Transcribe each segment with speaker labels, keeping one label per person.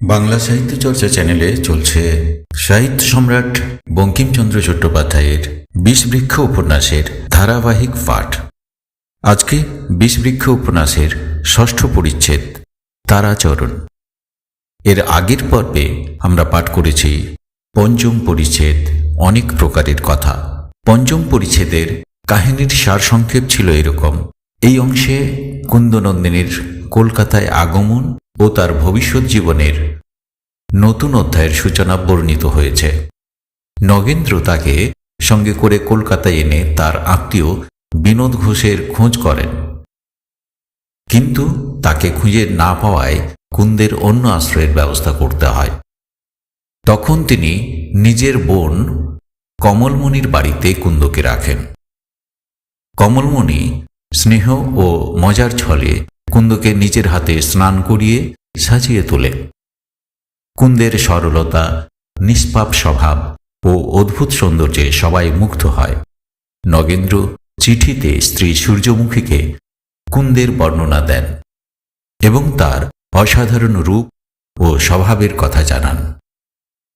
Speaker 1: বাংলা সাহিত্য চর্চা চ্যানেলে চলছে সাহিত্য সম্রাট বঙ্কিমচন্দ্র চট্টোপাধ্যায়ের বিষবৃক্ষ উপন্যাসের ধারাবাহিক পাঠ। আজকে বিষবৃক্ষ উপন্যাসের ষষ্ঠ পরিচ্ছেদ তারাচরণ। এর আগের পর্বে আমরা পাঠ করেছি পঞ্চম পরিচ্ছেদ অনেক প্রকারের কথা। পঞ্চম পরিচ্ছেদের কাহিনীর সারসংক্ষেপ ছিল এরকম। এই অংশে কুন্দনন্দিনীর কলকাতায় আগমন ও তার ভবিষ্যৎ জীবনের নতুন অধ্যায়ের সূচনা বর্ণিত হয়েছে। নগেন্দ্র তাকে সঙ্গে করে কলকাতায় এনে তার আত্মীয় বিনোদ ঘোষের খোঁজ করেন, কিন্তু তাকে খুঁজে না পাওয়ায় কুন্দের অন্য আশ্রয়ের ব্যবস্থা করতে হয়। তখন তিনি নিজের বোন কমলমণির বাড়িতে কুন্দকে রাখেন। কমলমণি স্নেহ ও মজার ছলে কুন্দকে নিজের হাতে স্নান করিয়ে সাজিয়ে তোলে। কুন্দের সরলতা, নিষ্পাপ স্বভাব ও অদ্ভুত সৌন্দর্যে সবাই মুগ্ধ হয়। নগেন্দ্র চিঠিতে স্ত্রী সূর্যমুখীকে কুন্দের বর্ণনা দেন এবং তার অসাধারণ রূপ ও স্বভাবের কথা জানান।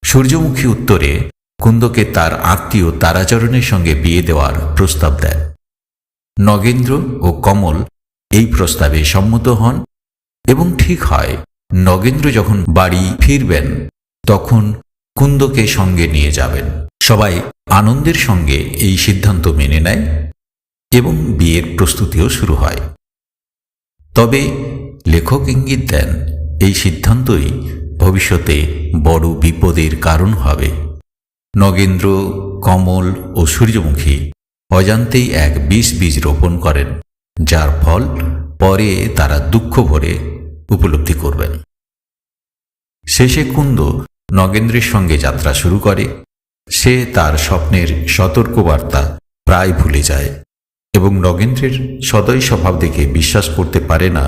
Speaker 1: সূর্যমুখী উত্তরে কুন্দকে তার আত্মীয় তারাচরণের সঙ্গে বিয়ে দেওয়ার প্রস্তাব দেন। নগেন্দ্র ও কমল এই প্রস্তাবে সম্মত হন এবং ঠিক হয় নগেন্দ্র যখন বাড়ি ফিরবেন তখন কুন্দকে সঙ্গে নিয়ে যাবেন। সবাই আনন্দের সঙ্গে এই সিদ্ধান্ত মেনে নেয় এবং বিয়ের প্রস্তুতিও শুরু হয়। তবে লেখক ইঙ্গিত দেন এই সিদ্ধান্তই ভবিষ্যতে বড় বিপদের কারণ হবে। নগেন্দ্র, কমল ও সূর্যমুখী অজান্তেই এক বীজ রোপণ করেন, যার ফল পরে তারা দুঃখ ভরে উপলব্ধি করবেন। শেষে কুন্দ নগেন্দ্রের সঙ্গে যাত্রা শুরু করে। সে তার স্বপ্নের সতর্কবার্তা প্রায় ভুলে যায় এবং নগেন্দ্রের সদয় স্বভাব দেখে বিশ্বাস করতে পারে না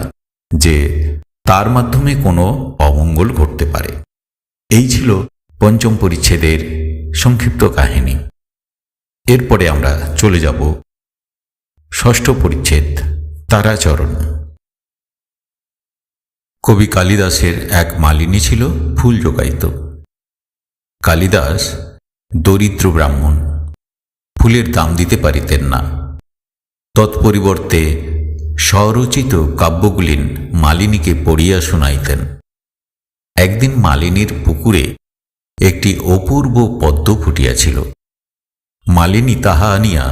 Speaker 1: যে তার মাধ্যমে কোনো অমঙ্গল ঘটতে পারে। এই ছিল পঞ্চম পরিচ্ছেদের সংক্ষিপ্ত কাহিনী। এরপরে আমরা চলে যাব ষষ্ঠ পরিচ্ছেদ তারাচরণ। কবি কালিদাসের এক মালিনী ছিল, ফুল জোগাইত। কালিদাস দরিদ্র ব্রাহ্মণ, ফুলের দাম দিতে পারিতেন না। তৎপরিবর্তে স্বরচিত কাব্যগুলিন মালিনীকে পড়িয়া শুনাইতেন। একদিন মালিনীর পুকুরে একটি অপূর্ব পদ্ম ফুটিয়াছিল। মালিনী তাহা আনিয়া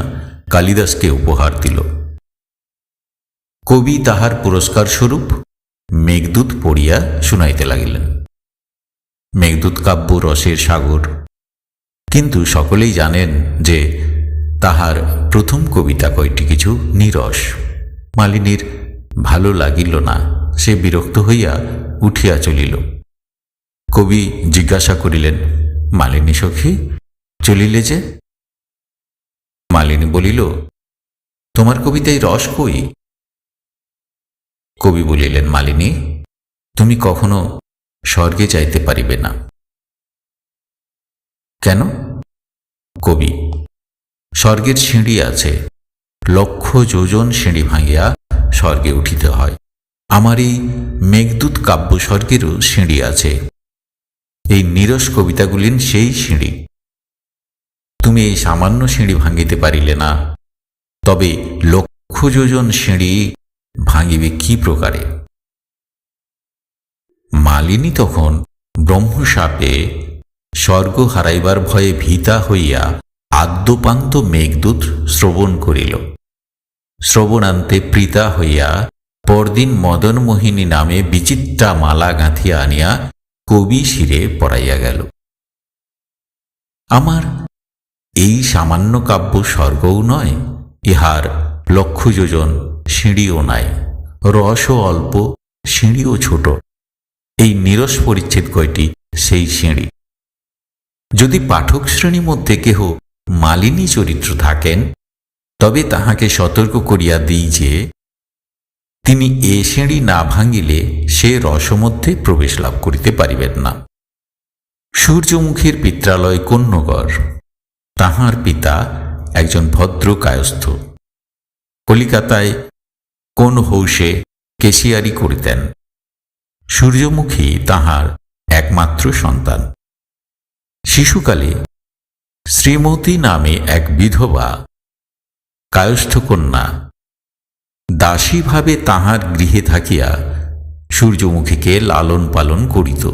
Speaker 1: কালিদাসকে উপহার দিল। কবি তাহার পুরস্কার স্বরূপ মেঘদূত পড়িয়া শুনাইতে লাগিলেন। মেঘদূত কাব্য রসের সাগর, কিন্তু সকলেই জানেন যে তাহার প্রথম কবিতা কয়টি কিছু নীরস। মালিনীর ভালো লাগিল না, সে বিরক্ত হইয়া উঠিয়া চলিল। কবি জিজ্ঞাসা করিলেন, মালিনী সখী, চলিলে যে? মালিনী বলিল, তোমার কবিতায় রস কই? কবি বলিলেন, মালিনী, তুমি কখনো স্বর্গে যাইতে পারিবে না। কেন? কবি, স্বর্গের সিঁড়ি আছে, লক্ষ যোজন সিঁড়ি ভাঙিয়া স্বর্গে উঠিতে হয়। আমার এই মেঘদূত কাব্য স্বর্গেরও সিঁড়ি আছে। এই নীরস কবিতাগুলিন সেই সিঁড়ি। তুমি এই সামান্য সিঁড়ি ভাঙিতে পারিলে না, তবে লক্ষ যোজন সিঁড়ি ভাঙিবে কি প্রকারে? মালিনী তখন ব্রহ্মশাপে স্বর্গ হারাইবার ভয়ে ভীতা হইয়া আদ্যপান্ত মেঘদূত শ্রবণ করিল। শ্রবণান্তে প্রীতা হইয়া পরদিন মদনমোহিনী নামে বিচিত্রা মালা গাঁথিয়া আনিয়া কবি শিরে পরাইয়া গেল। আমার এই সামান্য কাব্য স্বর্গও নয়, ইহার লক্ষ যোজন সিঁড়িও নাই, রসও অল্প, সিঁড়িও ছোট। এই নীরস পরিচ্ছেদ কয়টি সেই সিঁড়ি। যদি পাঠক শ্রেণীর মধ্যে কেহ মালিনী চরিত্র থাকেন, তবে তাহাকে সতর্ক করিয়া দিই যে তিনি এ সিঁড়ি না ভাঙিলে সে রসমধ্যে প্রবেশ লাভ করিতে পারিবেন না। সূর্যমুখীর পিত্রালয় কন্যগর। তাহার পিতা একজন ভদ্র কায়স্থ। কলিকাতায় কোন হৌসে কেশিয়ারি করিতেন। সূর্যমুখী তাহার একমাত্র সন্তান। শিশুকালে শ্রীমতী নামে এক বিধবা কায়স্থ কন্যা দাসীভাবে তাহার গৃহে থাকিয়া সূর্যমুখীকে লালন পালন করিত।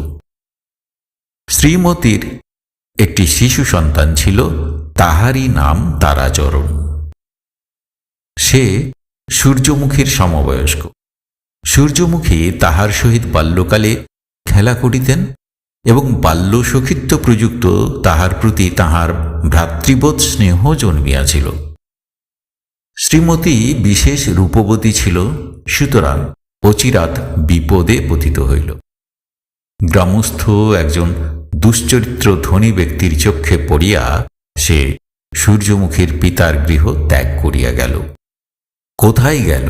Speaker 1: শ্রীমতীর একটি শিশু সন্তান ছিল, তাহারই নাম তারাচরণ। সে সূর্যমুখীর সমবয়স্ক। সূর্যমুখী তাহার সহিত বাল্যকালে খেলা করিতেন এবং বাল্য সখিত্ব প্রযুক্ত তাহার প্রতি তাহার ভ্রাতৃবোধ স্নেহ জন্মিয়াছিল। শ্রীমতী বিশেষ রূপবতী ছিল, সুতরাং অচিরাত বিপদে পতিত হইল। গ্রামস্থ একজন দুশ্চরিত্র ধনী ব্যক্তির চক্ষে পড়িয়া সে সূর্যমুখীর পিতার গৃহ ত্যাগ করিয়া গেল। কোথায় গেল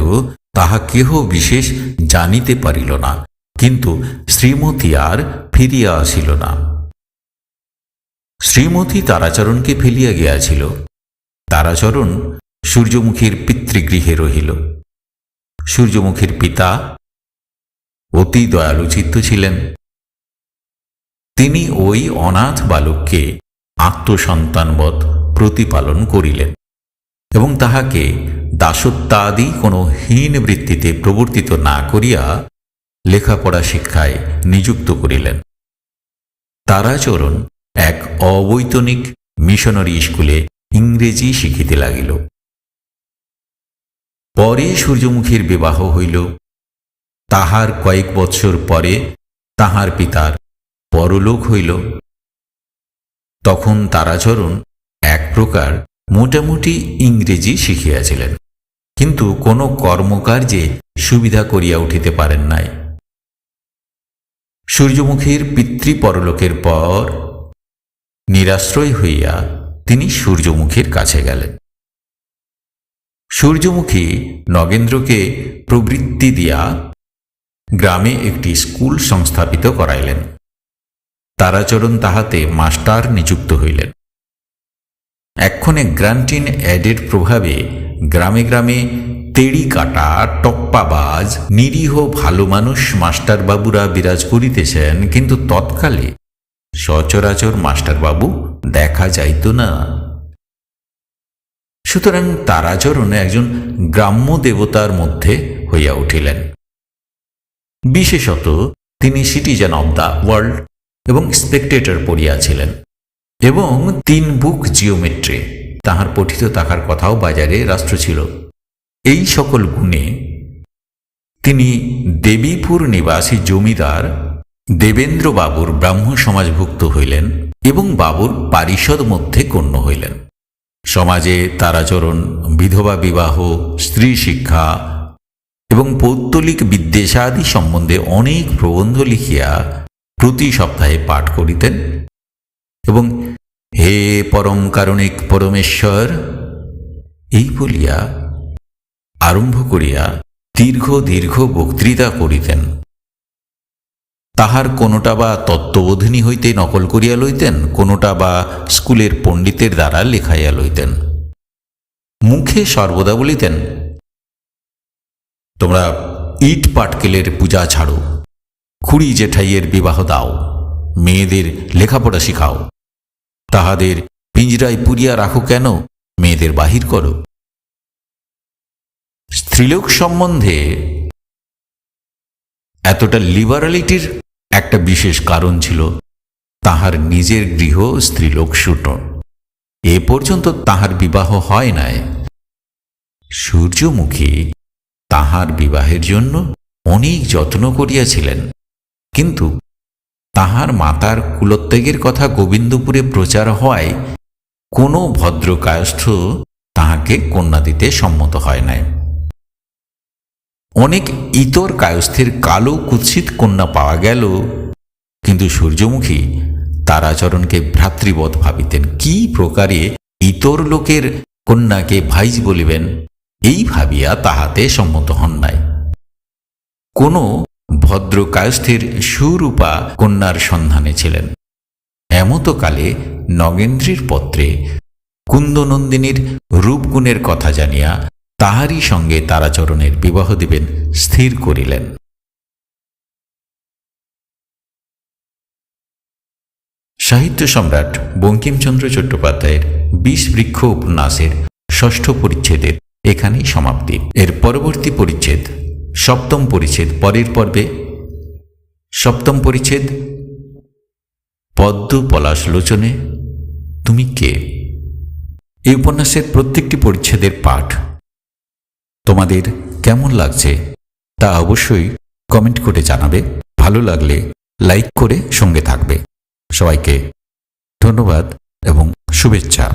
Speaker 1: তাহা কেহ বিশেষ জানিতে পারিল না, কিন্তু শ্রীমতী আর ফিরিয়া আসিল না। শ্রীমতী তারাচরণকে ফেলিয়া গিয়াছিল। তারাচরণ সূর্যমুখীর পিতৃগৃহে রহিল। সূর্যমুখীর পিতা অতি দয়ালুচিত্ত ছিলেন। তিনি ওই অনাথ বালককে আত্মসন্তানবৎ প্রতিপালন করিলেন এবং তাহাকে দাসত্বাদি কোনো হীন বৃত্তিতে প্রবর্তিত না করিয়া লেখাপড়া শিক্ষায় নিযুক্ত করিলেন। তারাচরণ এক অবৈতনিক মিশনারি স্কুলে ইংরেজি শিখিতে লাগিল। পরে সূর্যমুখীর বিবাহ হইল। তাহার কয়েক বৎসর পরে তাহার পিতার পরলোক হইল। তখন তারাচরণ এক প্রকার মোটামুটি ইংরেজি শিখিয়াছিলেন, কিন্তু কোনো কর্মকার্যে সুবিধা করিয়া উঠিতে পারেন নাই। সূর্যমুখীর পিতৃপরলোকের পর নিরাশ্রয় হইয়া তিনি সূর্যমুখীর কাছে গেলেন। সূর্যমুখী নগেন্দ্রকে প্রবৃত্তি দিয়া গ্রামে একটি স্কুল সংস্থাপিত করাইলেন। তারাচরণ তাহাতে মাস্টার নিযুক্ত হইলেন। এক্ষণে গ্রান্টিন অ্যাডের প্রভাবে গ্রামে গ্রামে তেড়ি কাটা টপ্পাবাজ নিরীহ ভালো মানুষ মাস্টারবাবুরা বিরাজ করিতেছেন, কিন্তু তৎকালে সচরাচর মাস্টারবাবু দেখা যাইত না। সুতরাং তারাচরণ একজন গ্রাম্য দেবতার মধ্যে হইয়া উঠিলেন। বিশেষত তিনি সিটিজেন অব দ্য ওয়ার্ল্ড এবং স্পেকটেটর পড়িয়াছিলেন এবং 3 বুক জিওমেট্রি তাহার পঠিত থাকার কথাও বাজারে রাষ্ট্র ছিল। এই সকল গুণে তিনি দেবীপুর নিবাসী জমিদার দেবেন্দ্র বাবুর ব্রাহ্ম সমাজভুক্ত হইলেন এবং বাবুর পারিষদ মধ্যে গণ্য হইলেন। সমাজে তারাচরণ বিধবা বিবাহ, স্ত্রী শিক্ষা এবং পৌত্তলিক বিদ্বেষাদি সম্বন্ধে অনেক প্রবন্ধ লিখিয়া প্রতি সপ্তাহে পাঠ করিতেন এবং হে পরম কারণিক পরমেশ্বর এই বলিয়া আরম্ভ করিয়া দীর্ঘ দীর্ঘ বক্তৃতা করিতেন। তাহার কোনোটা বা তত্ত্ববোধিনী হইতে নকল করিয়া লইতেন, কোনোটা বা স্কুলের পণ্ডিতের দ্বারা লেখাইয়া লইতেন। মুখে সর্বদা বলিতেন, তোমরা ইট পাটকেলের পূজা ছাড়ো, খুড়ি জেঠাইয়ের বিবাহ দাও, মেয়েদের লেখাপড়া শিখাও, তাহাদের পিঞ্জরায় পুরিয়া রাখো কেন, মেয়েদের বাহির করো। স্ত্রীলোক সম্বন্ধে এতটা লিবারালিটির একটা বিশেষ কারণ ছিল, তাহার নিজের গৃহ স্ত্রীলোক শূন্য। এ পর্যন্ত তাহার বিবাহ হয় নাই। সূর্যমুখী তাহার বিবাহের জন্য অনেক যত্ন করিয়াছিলেন, কিন্তু তাহার মাতার কুলত্যাগের কথা গোবিন্দপুরে প্রচার হওয়ায় কোনো ভদ্রকায়স্থ তাহাকে কন্যা দিতে সম্মত হয় নাই। অনেক ইতর কায়স্থের কালো কুৎসিত কন্যা পাওয়া গেল, কিন্তু সূর্যমুখী তারাচরণকে ভ্রাতৃবৎ ভাবিতেন। কি প্রকারে ইতর লোকের কন্যাকে ভাইজ বলিবেন, এই ভাবিয়া তাহাতে সম্মত হন নাই। কোনো ভদ্রকায়স্থের সুরূপা কন্যার সন্ধানে ছিলেন। এমতকালে নগেন্দ্রের পত্রে কুন্দনন্দিনীর রূপগুণের কথা জানিয়া তাহারই সঙ্গে তারাচরণের বিবাহ দিবেন স্থির করিলেন। সাহিত্য সম্রাট বঙ্কিমচন্দ্র চট্টোপাধ্যায়ের বিষবৃক্ষ উপন্যাসের ষষ্ঠ পরিচ্ছেদের এখানেই সমাপ্তি। এর পরবর্তী পরিচ্ছেদ সপ্তম পরিচ্ছেদ পরের পর্বে। সপ্তম পরিচ্ছেদ পদ্ম পলাশ লোচনে তুমি কে। এই উপন্যাসের প্রত্যেকটি পরিচ্ছেদের পাঠ তোমাদের কেমন লাগছে তা অবশ্যই কমেন্ট করে জানাবে। ভালো লাগলে লাইক করে সঙ্গে থাকবে। সবাইকে ধন্যবাদ এবং শুভেচ্ছা।